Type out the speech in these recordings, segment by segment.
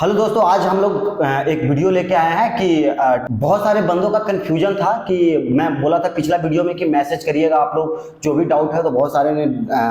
Hello दोस्तों, आज हम लोग एक वीडियो लेके आए हैं कि बहुत सारे बंदों का कंफ्यूजन था कि मैं बोला था पिछला वीडियो में कि मैसेज करिएगा आप लोग जो भी डाउट है। तो बहुत सारे ने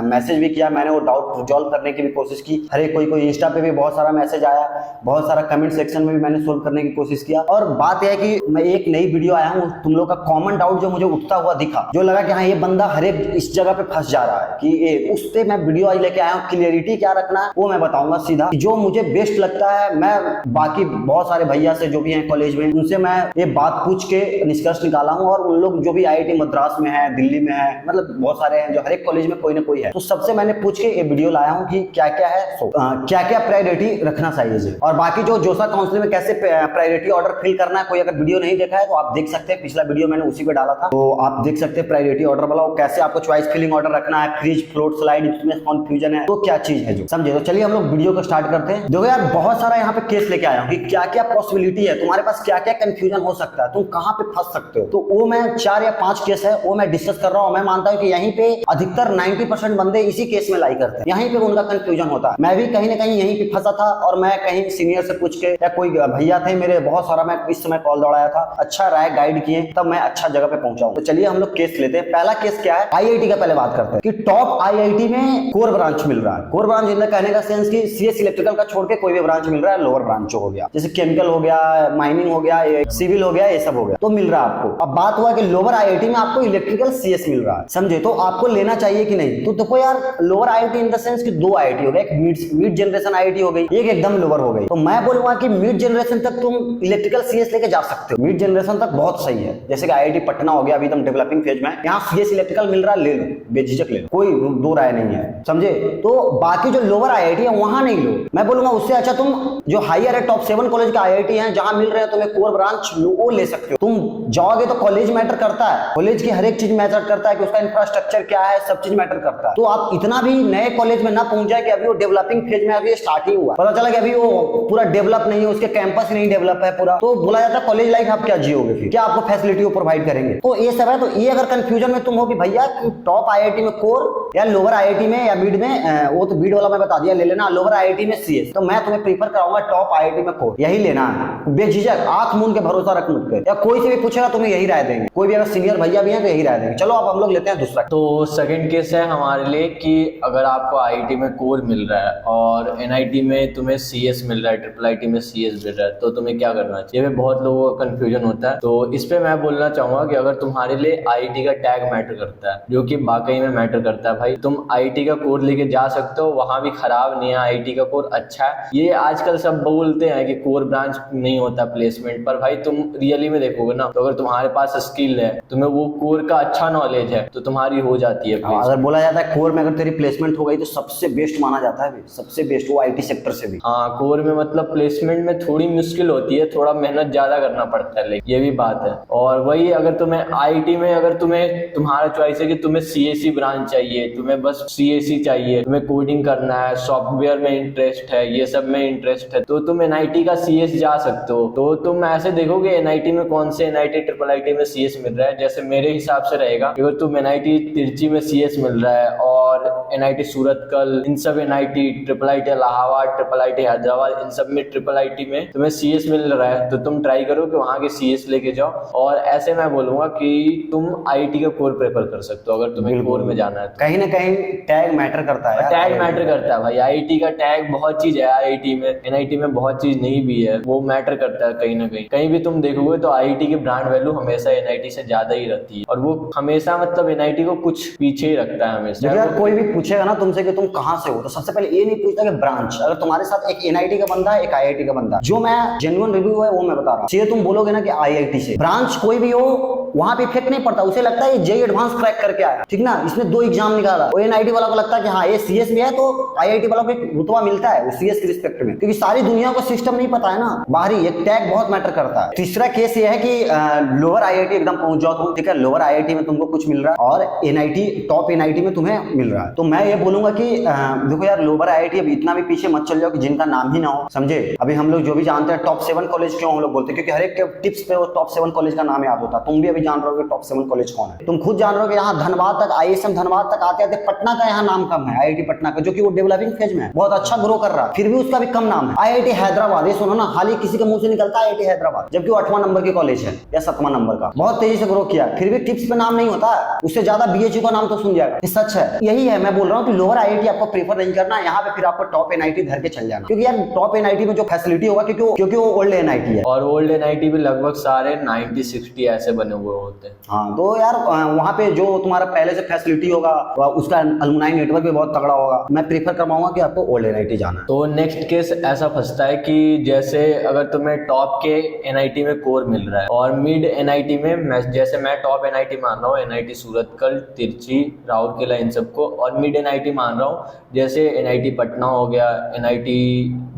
मैसेज भी किया, मैंने वो डाउट रिजॉल्व करने की भी कोशिश की। हर एक कोई इंस्टा पे भी बहुत सारा मैसेज आया, बहुत सारा कमेंट सेक्शन में भी मैंने सोल्व करने की कोशिश किया। और बात यह है कि मैं एक नई वीडियो आया हूँ, तुम लोग का कॉमन डाउट जो मुझे उठता हुआ दिखा, जो लगा कि हाँ ये बंदा हर एक इस जगह पे फंस जा रहा है कि उस पे मैं वीडियो आज लेके आया हूँ। क्लियरिटी क्या रखना है वो मैं बताऊंगा सीधा, जो मुझे बेस्ट लगता है। मैं बाकी बहुत सारे भैया से जो भी हैं कॉलेज में, उनसे मैं ये बात पूछ के निष्कर्ष निकाला हूं। और उन लोग जो भी आईआईटी मद्रास में है, दिल्ली में है, मतलब बहुत सारे हैं, जो हर एक कॉलेज में कोई ना कोई है, तो सबसे मैंने पूछ के ये वीडियो लाया हूं कि क्या क्या है, क्या क्या प्रायोरिटी रखना चाहिए जी। और बाकी जो जोसा काउंसलिंग में कैसे प्रायोरिटी ऑर्डर फिल करना है, कोई अगर वीडियो नहीं देखा है तो आप देख सकते हैं, पिछला वीडियो मैंने उसी पे डाला था, तो आप देख सकते हैं प्रायोरिटी ऑर्डर वाला, कैसे आपको चॉइस फिलिंग ऑर्डर रखना है, फ्रीज फ्लोट स्लाइड, इसमें कंफ्यूजन है तो क्या चीज है जो समझे। तो चलिए हम लोग वीडियो को स्टार्ट करते हैं। देखो यार, बहुत सारा यहाँ पे केस लेके आया हूँ कि क्या क्या पॉसिबिलिटी है, तुम्हारे पास क्या क्या कंफ्यूजन हो सकता है, तुम कहां पे फंस सकते हो। तो वो मैं 4 या 5 केस है वो मैं डिस्कस कर रहा हूं। मैं मानता हूं कि यहीं पे अधिकतर 90% बंदे इसी केस में लाई करते हैं, यहीं पे उनका कंफ्यूजन होता है। मैं भी कहीं ना कहीं यहीं पे फंसा था, और मैं कहीं सीनियर से पूछ के, या कोई भैया थे मेरे बहुत सारा, मैं इस समय कॉल दौड़ाया था, अच्छा राय गाइड किए, तब मैं अच्छा जगह पे पहुंचा हूं। तो चलिए हम लोग केस लेते हैं। पहला केस क्या है, आईआईटी का पहले बात करते हैं कि टॉप आईआईटी में कोर ब्रांच मिल रहा है। कोर ब्रांच इन कहने का सेंस कि सीएस इलेक्ट्रिकल का छोड़ के कोई भी ब्रांच मिल रहा है, लोअर ब्रांच हो गया, जैसे केमिकल हो गया, माइनिंग हो गया, सिविल हो गया, ये सब हो गया, तो मिल रहा है आपको। अब बात हुआ कि लोअर आईआईटी में आपको इलेक्ट्रिकल सीएस मिल रहा है, समझे, तो आपको लेना चाहिए कि नहीं। तो देखो यार, lower IIT in the sense कि 2 आईआईटी हो गए, एक मिड जनरेशन आईआईटी हो गई, एक एकदम लोअर हो गई। तो मैं बोलूंगा कि मिड जनरेशन तक तुम इलेक्ट्रिकल सीएस लेके जा सकते हो, मिड जनरेशन तक बहुत सही है। जैसे कि आईआईटी पटना हो गया, अभी एकदम डेवलपिंग फेज में, यहाँ सीएस इलेक्ट्रिकल मिल रहा है, ले लो, बेझिझक ले लो, कोई दो राय नहीं है, समझे। तो बाकी जो लोअर आईआईटी है वहां नहीं लो, मैं बोलूंगा उससे अच्छा तुम जो हायर है, टॉप 7 कॉलेज का आईआईटी है, जहां मिल रहे हैं तुम्हें कोर ब्रांच, वो ले सकते हो। तुम जाओगे तो कॉलेज मैटर करता है, कॉलेज की हर एक चीज मैटर करता है कि उसका इंफ्रास्ट्रक्चर क्या है, सब चीज मैटर करता है। तो आप इतना भी नए कॉलेज में ना पहुंच जाए कि अभी वो डेवलपिंग फेज में, अभी स्टार्ट ही हुआ, पता चला कि अभी वो पूरा डेवलप नहीं है, उसके कैंपस ही नहीं डेवलप है पूरा, तो बोला जाता है कॉलेज लाइफ आप क्या जियोगे, फिर क्या आपको फैसिलिटी प्रोवाइड करेंगे। तो ये सब है। तो ये अगर कंफ्यूजन में तुम हो कि भैया टॉप आईआईटी में कोर या लोअर आईआईटी में या मिड में, वो तो मिड वाला मैं बता दिया, ले लेना लोअर आईआईटी में सीएस, तो मैं तुम्हें प्रीफर कराऊंगा टॉप आईआईटी में कोर, यही लेना है, बेझिझक, आंख मूंद के भरोसा रख मुझ पे, या कोई से भी पूछेगा तुम्हें यही राय देंगे, कोई भी अगर सीनियर भैया भी हैं तो यही राय देंगे। चलो अब हम लोग लेते हैं दूसरा। तो सेकंड केस है हमारे लिए कि अगर आपको आईआईटी में कोर मिल रहा है और एनआईटी में तुम्हें सीएस मिल रहा है, ट्रिपल आईटी में सीएस मिल रहा है, तो तुम्हें क्या करना चाहिए। ये बहुत लोगों का कंफ्यूजन होता है। तो इस पे मैं बोलना चाहूंगा कि अगर तुम्हारे लिए आईआईटी का टैग मैटर करता है, जो कि वाकई में मैटर करता है, भाई तुम आईआईटी का कोर लेके जा सकते हो, वहां भी खराब नहीं है, आईआईटी का कोर अच्छा है। ये आजकल सब बोलते हैं कि कोर ब्रांच नहीं होता प्लेसमेंट पर, भाई तुम रियली में देखोगे ना, तो अगर तुम्हारे पास स्किल है, तुम्हें वो कोर का अच्छा नॉलेज है, तो तुम्हारी हो जाती है। अगर बोला जाता है कोर में अगर तेरी प्लेसमेंट हो गई तो सबसे बेस्ट माना जाता है, सबसे बेस्ट, वो आईटी सेक्टर से भी। हाँ, कोर में मतलब प्लेसमेंट में थोड़ी मुश्किल होती है, थोड़ा मेहनत ज्यादा करना पड़ता है, लेकिन ये भी बात है। और वही अगर तुम्हें आईटी में, अगर तुम्हें तुम्हारा चॉइस है कि तुम्हें सीएससी ब्रांच चाहिए, तुम्हें बस सीएससी चाहिए, तुम्हें कोडिंग करना है, सॉफ्टवेयर में इंटरेस्ट है, ये सब में इंटरेस्ट है, तो तुम एनआईटी का सीएस जा सकते हो। तो तुम ऐसे देखोगे एनआईटी में कौन से, एनआईटी ट्रिपल आईटी में सीएस मिल रहा है। जैसे मेरे हिसाब से रहेगा, अगर तुम एनआईटी तिरची में सीएस मिल रहा है और एनआईटी सूरतकल, इन सब NIT, triple IT Allahabad, triple IT Hyderabad, इन सब में ट्रिपल आईटी में तुम्हें सीएस मिल रहा है, तो तुम ट्राई करो कि वहां के सीएस लेके जाओ। और ऐसे मैं बोलूंगा कि तुम आईटी का कोर प्रेफर कर सकते हो अगर तुम्हें कोर में जाना है। तो कहीं ना कहीं टैग मैटर करता है, टैग मैटर करता है भाई। आईटी का टैग बहुत चीज है आईटी में, एनआईटी में बहुत चीज नहीं भी है, वो मैटर करता है कहीं ना कहीं। कहीं भी तुम देखोगे तो आईटी की ब्रांड वैल्यू हमेशा एनआईटी से ज्यादा ही रहती है, और वो हमेशा मतलब एनआईटी को कुछ पीछे ही रखता है हमेशा। अगर कोई भी पूछेगा ना तुमसे कि तुम कहां से हो, तो सबसे पहले ये नहीं पूछता कि ब्रांच। अगर तुम्हारे साथ एक एनआईटी का बंदा है, एक आईआईटी का बंदा, जो मैं जेन्युइन रिव्यू है वो मैं बता रहा हूँ, तुम बोलोगे ना कि आईआईटी से, ब्रांच कोई भी हो वहां पे इफेक्ट नहीं पड़ता, उसे लगता है ये जेईई एडवांस क्रैक करके आया, ठीक ना, इसने 2 एग्जाम निकाला। वो एनआईटी वाला को लगता है कि हाँ ये सीएस भी है, तो आईआईटी वाला को एक रुतबा मिलता है सीएस के रिस्पेक्ट में, क्योंकि सारी दुनिया को सिस्टम नहीं पता है ना, बाहरी एक टैग बहुत मैटर करता है। तीसरा केस ये है कि लोअर आईआईटी एकदम पहुंच जाओ तुम, ठीक है, लोअर आईआईटी में तुमको कुछ मिल रहा है और एनआईटी, टॉप एनआईटी में तुम्हें मिल रहा है, तो मैं ये बोलूंगा कि देखो यार, लोअर आईआईटी अभी इतना भी पीछे मत चल जाओ कि जिनका नाम ही ना हो, समझे। अभी हम लोग जो भी जानते हैं टॉप 7 कॉलेज क्यों हम लोग बोलते हैं, क्योंकि हर एक के टिप्स पे वो टॉप 7 कॉलेज का नाम याद होता है। तुम भी अभी जान रहे हो टॉप 7 कॉलेज कौन है, तुम खुद जान रहे हो कि यहाँ धनबाद तक, आईएसएम धनबाद तक आते आते पटना का यहाँ नाम कम है, आईआईटी पटना का, जो कि वो डेवलपिंग फेज में बहुत अच्छा ग्रो कर रहा है, फिर भी उसका भी कम नाम है। IIT हैदराबाद, ये सुनो ना, हाल ही किसी के मुंह से निकलता है IIT हैदराबाद, जबकि वो 8वां नंबर की कॉलेज है या 7वां नंबर का, बहुत तेजी से ग्रो किया, फिर भी टिप्स पे नाम नहीं होता है, उससे ज्यादा BHU का नाम तो सुन जाएगा। ये सच है, यही है मैं बोल रहा हूँ कि लोअर IIT आपको प्रीफर नहीं करना, यहाँ पे फिर आपको टॉप NIT धर के चल जाना, क्योंकि यार टॉप NIT में जो फैसिलिटी होगा, क्योंकि वो ओल्ड NIT है, और ओल्ड NIT भी लगभग सारे 90-60 ऐसे बने हुए होते हैं। हाँ, तो यार वहाँ पे जो तुम्हारा पहले से फैसिलिटी होगा, उसका अलुमनाई नेटवर्क भी बहुत तगड़ा होगा, मैं प्रीफर करवाऊंगा कि आपको ओल्ड NIT जाना है। तो नेक्स्ट केस ऐसा फंसता है कि जैसे अगर तुम्हें टॉप के NIT में कोर मिल रहा है और मिड NIT में, जैसे मैं टॉप NIT मान रहा हूँ NIT सूरतकल, तिरची, राउरकेला, इन सबको, और मिड NIT मान रहा हूँ जैसे NIT पटना हो गया, NIT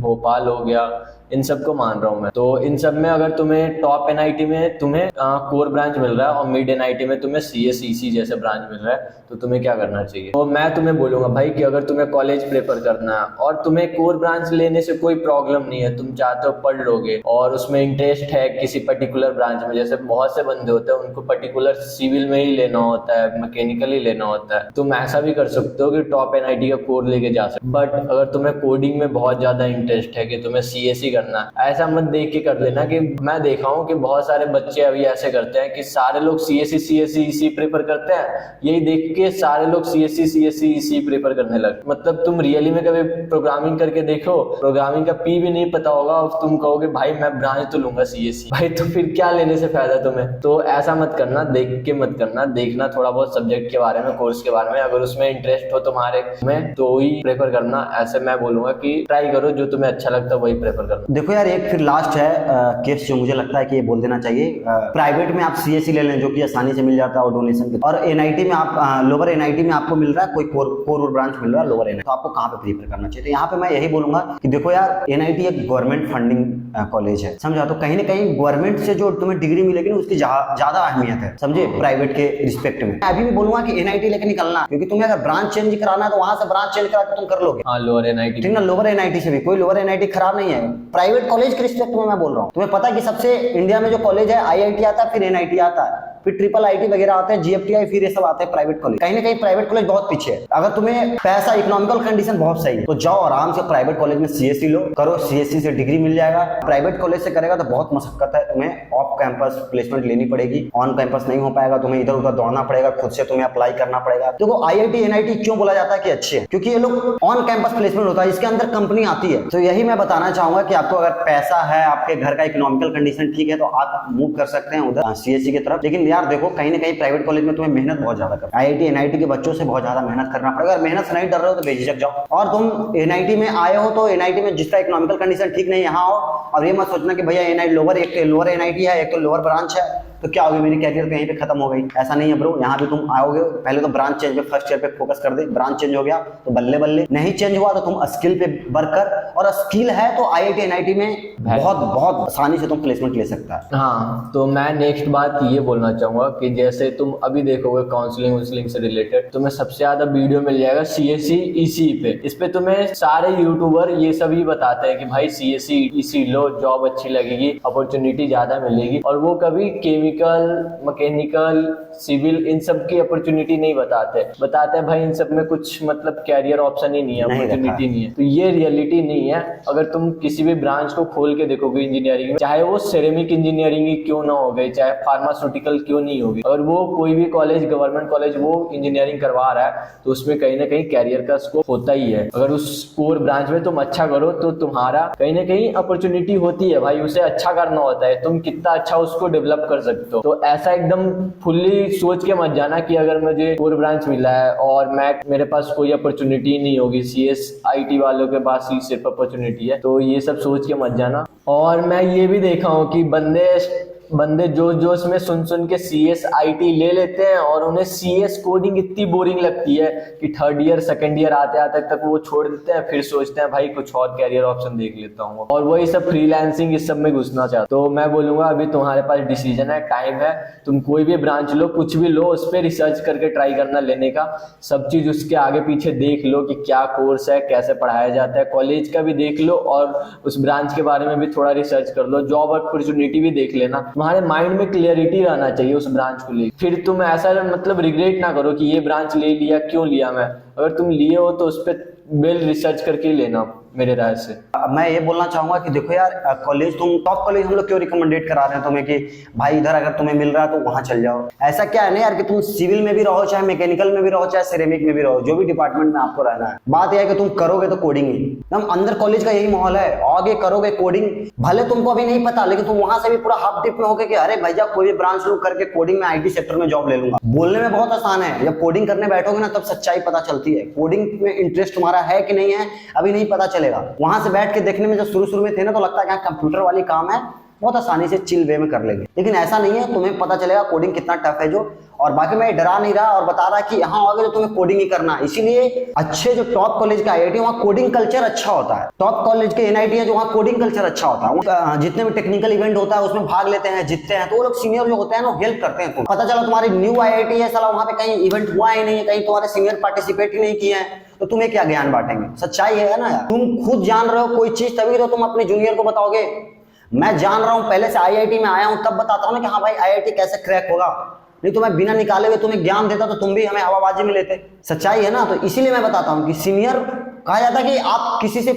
भोपाल हो गया, इन सब को मान रहा हूँ मैं। तो इन सब में अगर तुम्हें टॉप NIT में तुम्हें कोर ब्रांच मिल रहा है और मिड NIT में तुम्हें CS EC जैसे ब्रांच मिल रहा है, तो तुम्हें क्या करना चाहिए? तो मैं तुम्हें बोलूंगा भाई कि अगर तुम्हें कॉलेज प्रेफर करना है और तुम्हें कोर ब्रांच लेने से कोई प्रॉब्लम नहीं है, तुम चाहते हो पढ़ लोगे और उसमें इंटरेस्ट है किसी पर्टिकुलर ब्रांच में, जैसे बहुत से बंदे होते हैं उनको पर्टिकुलर सिविल में ही लेना होता है, मैकेनिकल ही लेना होता है, तुम ऐसा भी कर सकते हो कि टॉप NIT का कोर लेके जा सकते। बट अगर तुम्हें कोडिंग में बहुत ज्यादा इंटरेस्ट है कि तुम्हें CSE करना, ऐसा मत देख के कर लेना कि मैं देखा हूँ कि बहुत सारे बच्चे अभी ऐसे करते हैं कि सारे लोग CSE EC प्रेफर करते हैं, यही देख के सारे लोग CSE EC प्रेफर करने लगे। मतलब तुम रियली में कभी प्रोग्रामिंग करके देखो, प्रोग्रामिंग का P भी नहीं पता होगा और तुम कहोगे भाई मैं ब्रांच तो लूंगा CSE, भाई तो फिर क्या लेने से फायदा तुम्हें? तो ऐसा मत करना, देख के मत करना, देखना थोड़ा बहुत सब्जेक्ट के बारे में, कोर्स के बारे में, अगर उसमें इंटरेस्ट हो तुम्हारे में तो ही प्रेफर करना। ऐसे मैं बोलूंगा कि ट्राई करो, जो तुम्हें अच्छा लगता है वही प्रेफर करना। देखो यार, एक फिर लास्ट है केस जो मुझे लगता है कि ये बोल देना चाहिए। प्राइवेट में आप CSE ले लें जो कि आसानी से मिल जाता है और डोनेशन के, और NIT में आप लोअर NIT में आपको मिल रहा है कोई कोर ब्रांच मिल रहा है लोअर NIT, तो आपको कहाँ पे प्रीफर करना चाहिए? तो यहाँ पे मैं यही बोलूंगा कि देखो यार, NIT एक गवर्नमेंट फंडिंग कॉलेज है, समझा, तो कहीं ना कहीं गवर्नमेंट से जो तुम्हें डिग्री मिलेगी ना उसकी ज्यादा अहमियत है, समझे, प्राइवेट के रिस्पेक्ट में। अभी भी बोलूंगा कि NIT लेके निकलना, क्योंकि तुम्हें अगर ब्रांच चेंज कराना है तो वहां से ब्रांच चेंज करा के तुम कर लोगे। हाँ, लोअर NIT, ठीक ना, लोअर NIT से भी कोई लोअर NIT खराब नहीं है, प्राइवेट कॉलेज के रिस्पेक्ट में मैं बोल रहा हूँ। तुम्हें पता है कि सबसे इंडिया में जो कॉलेज है IIT आता है, फिर NIT आता है, फिर IIIT वगैरह आते हैं, GFTI, फिर ये सब आते हैं प्राइवेट कॉलेज। कहीं ना कहीं प्राइवेट कॉलेज बहुत पीछे है। अगर तुम्हें पैसा, इकोनॉमिकल कंडीशन बहुत सही है तो जाओ आराम से प्राइवेट कॉलेज में CSE लो, करो, CSE से डिग्री मिल जाएगा। प्राइवेट कॉलेज से करेगा तो बहुत मशक्कत है, तुम्हें ऑफ कैंपस प्लेसमेंट लेनी पड़ेगी, ऑन कैंपस नहीं हो पाएगा, तुम्हें इधर उधर दौड़ना पड़ेगा, खुद से तुम्हें अप्लाई करना पड़ेगा। देखो IIT NIT क्यों बोला जाता है कि अच्छे हैं? क्योंकि ये लोग ऑन कैंपस प्लेसमेंट होता है, इसके अंदर कंपनी आती है। तो यही मैं बताना चाहूंगा कि आपको अगर पैसा है, आपके घर का इकोनॉमिकल कंडीशन ठीक है, तो आप मूव कर सकते हैं उधर CSE की तरफ। लेकिन यार देखो, कहीं ना कहीं प्राइवेट कॉलेज में तुम्हें मेहनत बहुत ज्यादा करना, IIT NIT के बच्चों से बहुत ज्यादा मेहनत करना पड़ेगा। अगर मेहनत से नहीं डर रहे हो तो बेझिझक जाओ, और तुम NIT में आए हो तो NIT में जिसका इकोनॉमिकल कंडीशन ठीक नहीं, यहाँ आओ, और ये मत सोचना कि भैया NIT लोअर, एक लोअर NIT है, एक तो लोअर ब्रांच है, तो क्या होगी, मेरी कैरियर तो यहीं पे खत्म हो गई। ऐसा नहीं है ब्रो, यहाँ भी तुम आओगे, पहले तो ब्रांच चेंज पे, फर्स्ट ईयर पे फोकस कर दे, ब्रांच चेंज हो गया तो बल्ले बल्ले, नहीं चेंज हुआ तो तुम स्किल पे वर्क कर, और स्किल है तो IIT NIT में बहुत आसानी से तुम प्लेसमेंट ले सकता है। हाँ, तो मैं नेक्स्ट बात ये बोलना चाहूंगा कि जैसे तुम अभी देखोगे काउंसलिंग से रिलेटेड, तुम्हें सबसे ज्यादा वीडियो मिल जाएगा CSE EC पे। इस पे तुम्हें सारे यूट्यूबर ये सभी बताते हैं कि भाई CSE EC लो, जॉब अच्छी लगेगी, अपॉर्चुनिटी ज्यादा मिलेगी, और वो कभी केमिकल, मैकेनिकल, सिविल, इन सब की अपॉर्चुनिटी नहीं बताते हैं भाई इन सब में कुछ मतलब कैरियर ऑप्शन ही नहीं है, अपॉर्चुनिटी नहीं है। तो ये रियलिटी नहीं है। अगर तुम किसी भी ब्रांच को खोल के देखोगे इंजीनियरिंग में, चाहे वो सेरेमिक इंजीनियरिंग ही क्यों ना हो गई, चाहे फार्मास्यूटिकल क्यों नहीं होगी, अगर वो कोई भी कॉलेज, गवर्नमेंट कॉलेज वो इंजीनियरिंग करवा रहा है तो उसमें कहीं ना कहीं कैरियर का स्कोप होता ही है। अगर उस कोर ब्रांच में तुम अच्छा करो तो तुम्हारा कहीं ना कहीं अपॉर्चुनिटी होती है भाई, उसे अच्छा करना होता है, तुम कितना अच्छा उसको डेवलप कर सकते हो। तो ऐसा एकदम फुल्ली सोच के मत जाना कि अगर मुझे कोर ब्रांच मिला है और मेरे पास कोई अपॉर्चुनिटी नहीं होगी, CS IT वालों के पास ही सिर्फ अपॉर्चुनिटी है, तो ये सब सोच के मत जाना। और मैं ये भी देखा हूँ कि बंदे जोश में सुन के CS IT ले लेते हैं और उन्हें CS कोडिंग इतनी बोरिंग लगती है कि थर्ड ईयर सेकंड ईयर आते तक वो छोड़ देते हैं, फिर सोचते हैं भाई कुछ और कैरियर ऑप्शन देख लेता हूँ, और वही सब फ्रीलांसिंग इस सब में घुसना चाहते। तो मैं बोलूंगा अभी तुम्हारे पास डिसीजन है, टाइम है, तुम कोई भी ब्रांच लो, कुछ भी लो, उस पर रिसर्च करके ट्राई करना लेने का, सब चीज उसके आगे पीछे देख लो कि क्या कोर्स है, कैसे पढ़ाया जाता है, कॉलेज का भी देख लो और उस ब्रांच के बारे में भी थोड़ा रिसर्च कर लो, जॉब अपॉर्चुनिटी भी देख लेना। तुम्हारे माइंड में क्लियरिटी रहना चाहिए उस ब्रांच को लेकर, फिर तुम ऐसा मतलब रिग्रेट ना करो कि ये ब्रांच ले लिया, क्यों लिया मैं। अगर तुम लिए हो तो उस पर वेल रिसर्च करके लेना। मेरे राय से। मैं ये बोलना चाहूंगा कि देखो यार, कॉलेज तुम टॉप कॉलेज हम लोग क्यों रिकमेंडेट करा रहे हैं तुम्हें कि भाई इधर अगर तुम्हें मिल रहा है तो वहां चल जाओ। ऐसा क्या है ना यार कि तुम सिविल में भी रहो, चाहे मैकेनिकल में भी रहो, चाहे सिरेमिक में भी रहो, जो भी डिपार्टमेंट में आपको रहना है, बात यह है कि तुम करोगे तो कोडिंग ही। हम अंदर कॉलेज का यही माहौल है, आगे करोगे कोडिंग, भले तुमको अभी नहीं पता लेकिन तुम वहां से भी पूरा हाफ टिप में होगे कि अरे भैया कोई भी ब्रांच लूं करके कोडिंग में IT सेक्टर में जॉब ले लूंगा। बोलने में बहुत आसान है, जब कोडिंग करने बैठोगे ना तब सच्चाई पता चलती है। कोडिंग में इंटरेस्ट तुम्हारा है कि नहीं है अभी नहीं पता चलेगा, वहां से बैठ के देखने में जब शुरू में थे ना तो लगता है कि कंप्यूटर वाली काम है, बहुत आसानी से चिल वे में कर लेंगे, लेकिन ऐसा नहीं है। तुम्हें पता चलेगा कोडिंग कितना टफ है जो। और बाकी मैं डरा नहीं रहा और बता रहा कि यहाँ आओगे तो तुम्हें कोडिंग ही करना है। इसीलिए अच्छे जो टॉप कॉलेज का IIT वहाँ कोडिंग कल्चर अच्छा होता है, टॉप कॉलेज के NIT है जो वहाँ कोडिंग कल्चर अच्छा होता है। जितने भी टेक्निकल इवेंट होता है उसमें भाग लेते हैं, जीतते हैं, तो वो लोग सीनियर जो होते हैं ना हेल्प करते हैं। पता चला तुम्हारी न्यू IIT है, साला वहाँ पे कहीं इवेंट हुआ ही नहीं है, कहीं तुम्हारे सीनियर पार्टिसिपेट ही नहीं किए हैं, तो तुम्हें क्या ज्ञान बांटेंगे। सच्चाई है ना यार, तुम खुद जान रहे हो कोई चीज तभी तो तुम अपने जूनियर को बताओगे। मैं जान रहा हूं, पहले से IIT में आया हूं, तब बताता हूं ना कि हाँ भाई IIT कैसे क्रैक होगा। नहीं तो मैं बिना निकाले हुए तुम्हें ज्ञान देता तो तुम भी हमें हवाबाजी में लेते। सच्चाई है ना, तो इसीलिए मैं बताता हूं कि सीनियर कहा जाता है कि आप किसी से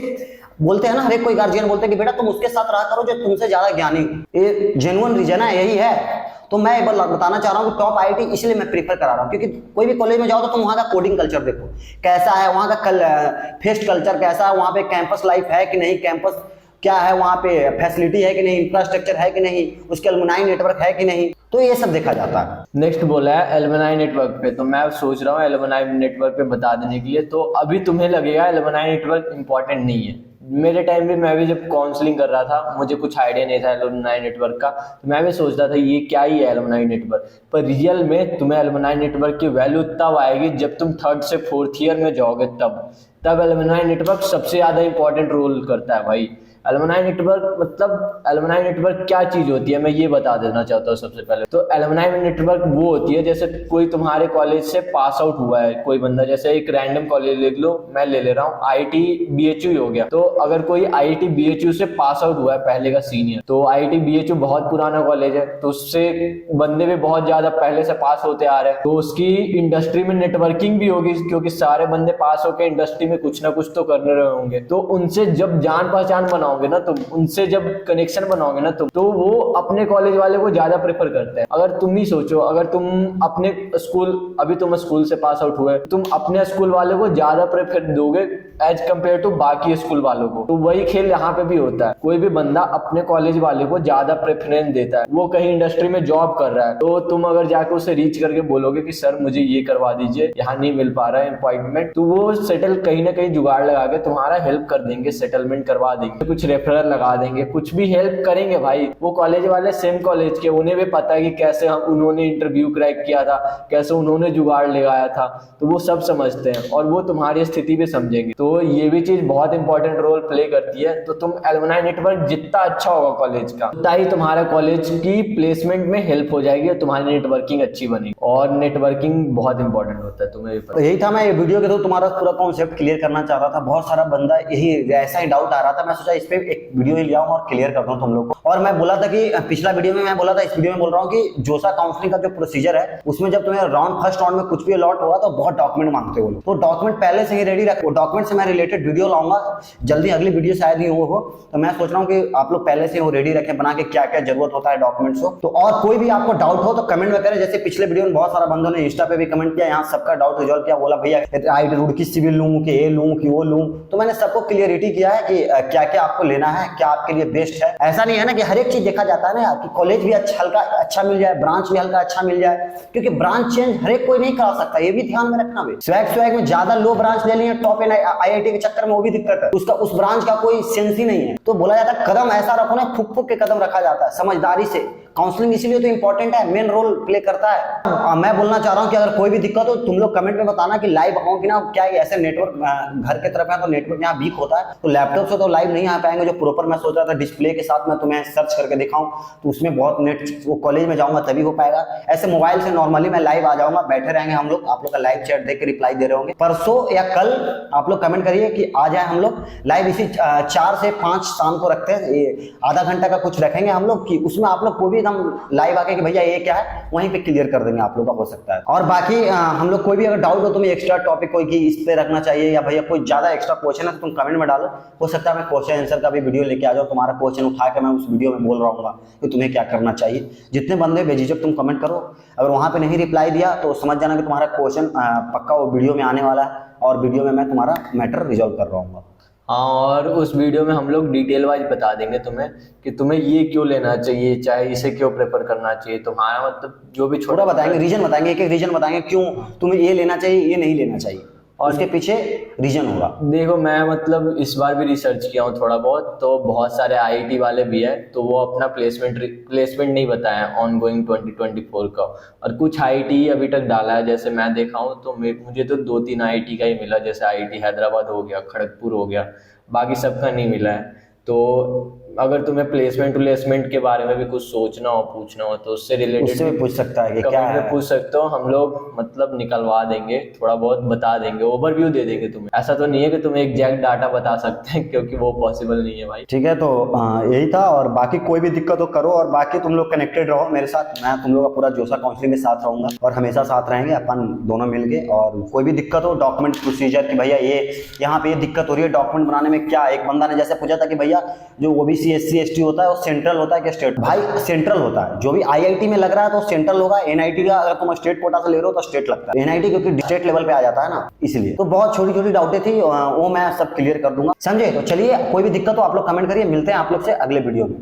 बोलते हैं ना, हर एक कोई गार्जियन बोलते हैं कि बेटा तुम उसके साथ रहा करो जो तुमसे ज्यादा ज्ञानी, ये जेन्युइन रीजन है, यही है। तो मैं एक बार बताना चाह रहा हूँ कि टॉप IIT इसलिए मैं प्रीफर करा रहा हूँ क्योंकि कोई भी कॉलेज में जाओ तो तुम वहाँ का कोडिंग कल्चर देखो कैसा है, वहाँ का फेस्ट कल्चर कैसा है, वहाँ पे कैंपस लाइफ है कि नहीं, कैंपस क्या है, वहाँ पे फैसिलिटी है कि नहीं, इंफ्रास्ट्रक्चर है कि नहीं, उसके अलुमनाई नेटवर्क है कि नहीं, तो ये सब देखा जाता है। नेक्स्ट बोला है एलुमनाई नेटवर्क पे, तो मैं सोच रहा हूँ एलुमनाई नेटवर्क पे बता देने के लिए। तो अभी तुम्हें लगेगा एलुमनाई नेटवर्क इंपॉर्टेंट नहीं है, मेरे टाइम भी मैं भी जब काउंसलिंग कर रहा था मुझे कुछ आइडिया नहीं था एलुमनाई नेटवर्क का, तो मैं भी सोचता था ये क्या ही है एलुमनाई नेटवर्क। पर रियल में तुम्हें एलुमनाई नेटवर्क की वैल्यू तब आएगी जब तुम 3rd से 4th ईयर में जाओगे, तब एलुमनाई नेटवर्क सबसे ज्यादा इंपॉर्टेंट रोल करता है भाई। एलुमनाई नेटवर्क मतलब एलुमनाई नेटवर्क क्या चीज होती है मैं ये बता देना चाहता हूँ सबसे पहले। तो एलुमनाई नेटवर्क वो होती है जैसे कोई तुम्हारे कॉलेज से पास आउट हुआ है कोई बंदा, जैसे एक रैंडम कॉलेज ले लो, मैं ले रहा हूँ IIT BHU हो गया। तो अगर कोई IIT BHU से पास आउट हुआ है पहले का सीनियर, तो IIT BHU बहुत पुराना कॉलेज है, तो उससे बंदे भी बहुत ज्यादा पहले से पास होते आ रहे हैं, तो उसकी इंडस्ट्री में नेटवर्किंग भी होगी क्योंकि सारे बंदे पास होकर इंडस्ट्री में कुछ ना कुछ तो करने रहे होंगे। तो उनसे जब जान पहचान बनाओ ना तुम, उनसे जब कनेक्शन बनाओगे ना तुम, तो वो अपने कॉलेज वाले को ज्यादा प्रेफर करते हैं। अगर तुम ही सोचो, अगर तुम अपने स्कूल, अभी तुम स्कूल से पास आउट हुए, तुम अपने स्कूल वाले को ज्यादा प्रेफर दोगे एज कम्पेयर टू बाकी स्कूल वालों को। तो वही खेल यहाँ पे भी होता है, कोई भी बंदा अपने कॉलेज वाले को ज्यादा प्रेफरेंस देता है। वो कहीं इंडस्ट्री में जॉब कर रहा है तो तुम अगर जाके उसे रीच करके बोलोगे कि सर मुझे ये करवा दीजिए, यहाँ नहीं मिल पा रहा है अपॉइंटमेंट, तो वो सेटल कहीं ना कहीं जुगाड़ लगा के तुम्हारा हेल्प कर देंगे, सेटलमेंट करवा देंगे, कुछ रेफरल लगा देंगे, कुछ भी हेल्प करेंगे भाई। वो कॉलेज वाले सेम कॉलेज के, उन्हें भी पता है कि कैसे उन्होंने इंटरव्यू क्रैक किया था, कैसे उन्होंने जुगाड़ लगाया था, तो वो सब समझते हैं और वो तुम्हारी स्थिति भी समझेंगे। तो ये भी चीज बहुत इंपॉर्टेंट रोल प्ले करती है। तो तुम एलुमनाई नेटवर्क जितना अच्छा होगा कॉलेज का, उतना ही तुम्हारा कॉलेज की प्लेसमेंट में हेल्प हो जाएगी और तुम्हारी नेटवर्किंग अच्छी बनेगी। और नेटवर्किंग बहुत इंपॉर्टेंट होता है, तुम्हें भी पता। तो यही था, मैं ये वीडियो के थ्रू तुम्हारा पूरा कॉन्सेप्ट क्लियर करना चाह रहा था। बहुत सारा बंदा यही ऐसा ही डाउट आ रहा था, मैं सोचा इस पे एक वीडियो ही लिया हूं और क्लियर कर दूं तुम लोग को। और मैं बोला था कि पिछला वीडियो में मैं बोला था, इस वीडियो में बोल रहा हूं कि जोसा काउंसलिंग का जो प्रोसीजर है उसमें जब तुम्हें फर्स्ट राउंड में कुछ भी अलॉट होगा तो बहुत डॉक्यूमेंट मांगते हो, तो डॉक्यूमेंट पहले से ही रेडी रखो। डॉक्यूमेंट से मैं रिलेटेड वीडियो लाऊंगा जल्दी, अगली वीडियो शायद ही हो। तो मैं सोच रहा हूँ कि आप लोग पहले से वो रेडी रखें बना के, क्या क्या जरूरत होता है डॉक्यूमेंट्स को। तो और कोई भी आपको डाउट हो तो कमेंट में करें, जैसे पिछले वीडियो में बहुत सारा बंदों ने इंस्टा पे भी कमेंट किया, यहाँ सबका डाउट रिजॉल्व किया, बोला भैया IIT रुड़की सिविल लूं कि ये लूं कि वो लूं। तो मैंने सबको क्लियरिटी किया है कि क्या क्या आपको लेना है, क्या आपके लिए बेस्ट है। ऐसा नहीं है ना कि हर एक चीज देखा जाता है ना यार, कि कॉलेज भी हल्का अच्छा मिल जाए, ब्रांच भी हल्का अच्छा मिल जाए, क्योंकि ब्रांच चेंज हर एक कोई नहीं करा सकता, ये भी ध्यान में रखना। भी स्वैग में ज्यादा लो ब्रांच ले लिया टॉप IIT के चक्कर में, वो भी दिक्कत है, उसका उस ब्रांच का कोई सेंस ही नहीं है। तो बोला जाता है कदम ऐसा रखो ना, फुक फुक के कदम रखा जाता है, समझदारी से। काउंसलिंग इसीलिए तो इंपॉर्टेंट है, मेन रोल प्ले करता है। मैं बोलना चाह रहा हूं कि अगर कोई भी दिक्कत हो तुम लोग कमेंट में बताना कि लाइव आऊं कि ना। क्या है ऐसे नेटवर्क घर के तरफ है तो नेटवर्क यहाँ वीक होता है, तो लैपटॉप से तो लाइव नहीं आ पाएंगे। जो प्रॉपर मैं सोच रहा था डिस्प्ले के साथ मैं तुम्हें सर्च करके दिखाऊं, तो उसमें बहुत नेट, वो कॉलेज में जाऊंगा तभी हो पाएगा। ऐसे मोबाइल से नॉर्मली मैं लाइव आ जाऊंगा, बैठे रहेंगे हम लोग, आप लोग का लाइव चैट देख के रिप्लाई दे रहे होंगे। परसों या कल आप लोग कमेंट करिए कि आ जाए हम लोग लाइव, इसी 4 से 5 शाम को रखते हैं, ये आधा घंटा का कुछ रखेंगे हम लोग, कि उसमें आप लोग कोई भी एकदम लाइव आके कि भैया ये क्या है, वहीं पे क्लियर कर देंगे आप लोग का, हो सकता है। और बाकी हम लोग कोई भी अगर डाउट हो तुम्हें एक्स्ट्रा टॉपिक कोई कि इस पे रखना चाहिए या भैया कोई ज्यादा एक्स्ट्रा क्वेश्चन है तो तुम कमेंट में डालो, हो सकता है मैं क्वेश्चन आंसर का भी वीडियो लेके आ जाऊँ, तुम्हारा क्वेश्चन उठा के मैं उस वीडियो में बोल रहा हूँ कि तुम्हें क्या करना चाहिए। जितने बंदे बेझिझक तुम कमेंट करो, अगर वहां पे नहीं रिप्लाई दिया तो समझ जाना कि तुम्हारा क्वेश्चन पक्का वो वीडियो में आने वाला है और वीडियो में मैं तुम्हारा मैटर रिजॉल्व कर रहा हूँ। हाँ, और उस वीडियो में हम लोग डिटेल वाइज बता देंगे तुम्हें कि तुम्हें ये क्यों लेना चाहिए, चाहे इसे क्यों प्रेफर करना चाहिए, तुम्हारा मतलब जो भी छोटा बताएंगे, रीजन बताएंगे, एक एक रीजन बताएंगे क्यों तुम्हें ये लेना चाहिए ये नहीं लेना चाहिए, और उसके पीछे रीजन होगा। देखो मैं मतलब इस बार भी रिसर्च किया हूँ थोड़ा बहुत, तो बहुत सारे आईआईटी वाले भी है, तो वो अपना प्लेसमेंट नहीं बताया ऑन गोइंग 2024 का, और कुछ आईआईटी अभी तक डाला है। जैसे मैं देखा हूँ तो मुझे तो 2-3 आईआईटी का ही मिला, जैसे आईआईटी हैदराबाद हो गया, खड़गपुर हो गया, बाकी सबका नहीं मिला है। तो अगर तुम्हें प्लेसमेंट के बारे में भी कुछ सोचना हो, पूछना हो, तो उससे रिलेटेड उससे भी पूछ सकता है कि क्या है, पूछ सकते हो, हम लोग मतलब निकलवा देंगे, थोड़ा बहुत बता देंगे, ओवरव्यू दे देंगे तुम्हें। ऐसा तो नहीं है कि तुम्हें एग्जैक्ट डाटा बता सकते हैं, क्योंकि वो पॉसिबल नहीं है भाई। ठीक है, तो यही था। और बाकी कोई भी दिक्कत हो करो, और बाकी तुम लोग कनेक्टेड रहो मेरे साथ, मैं तुम लोग का पूरा जोसा काउंसलिंग के साथ रहूंगा और हमेशा साथ रहेंगे अपन दोनों मिलके। और कोई भी दिक्कत हो डॉक्यूमेंट प्रोसीजर की, भैया ये यहाँ पे ये दिक्कत हो रही है डॉक्यूमेंट बनाने में, क्या एक बंदा ने जैसे पूछा था कि भैया जो ओबीसी एससी एसटी होता है वो सेंट्रल होता है कि स्टेट, भाई सेंट्रल होता है। जो भी आईआईटी में लग रहा है तो सेंट्रल होगा, एनआईटी का अगर तुम स्टेट कोटा से ले रहे हो तो स्टेट लगता है, एनआईटी क्योंकि स्टेट लेवल पे आ जाता है ना, इसलिए। तो बहुत छोटी छोटी डाउटें थी, वो मैं सब क्लियर कर दूंगा, समझे। तो चलिए, कोई भी दिक्कत हो आप लोग कमेंट करिए, मिलते हैं आप लोग से अगले वीडियो में।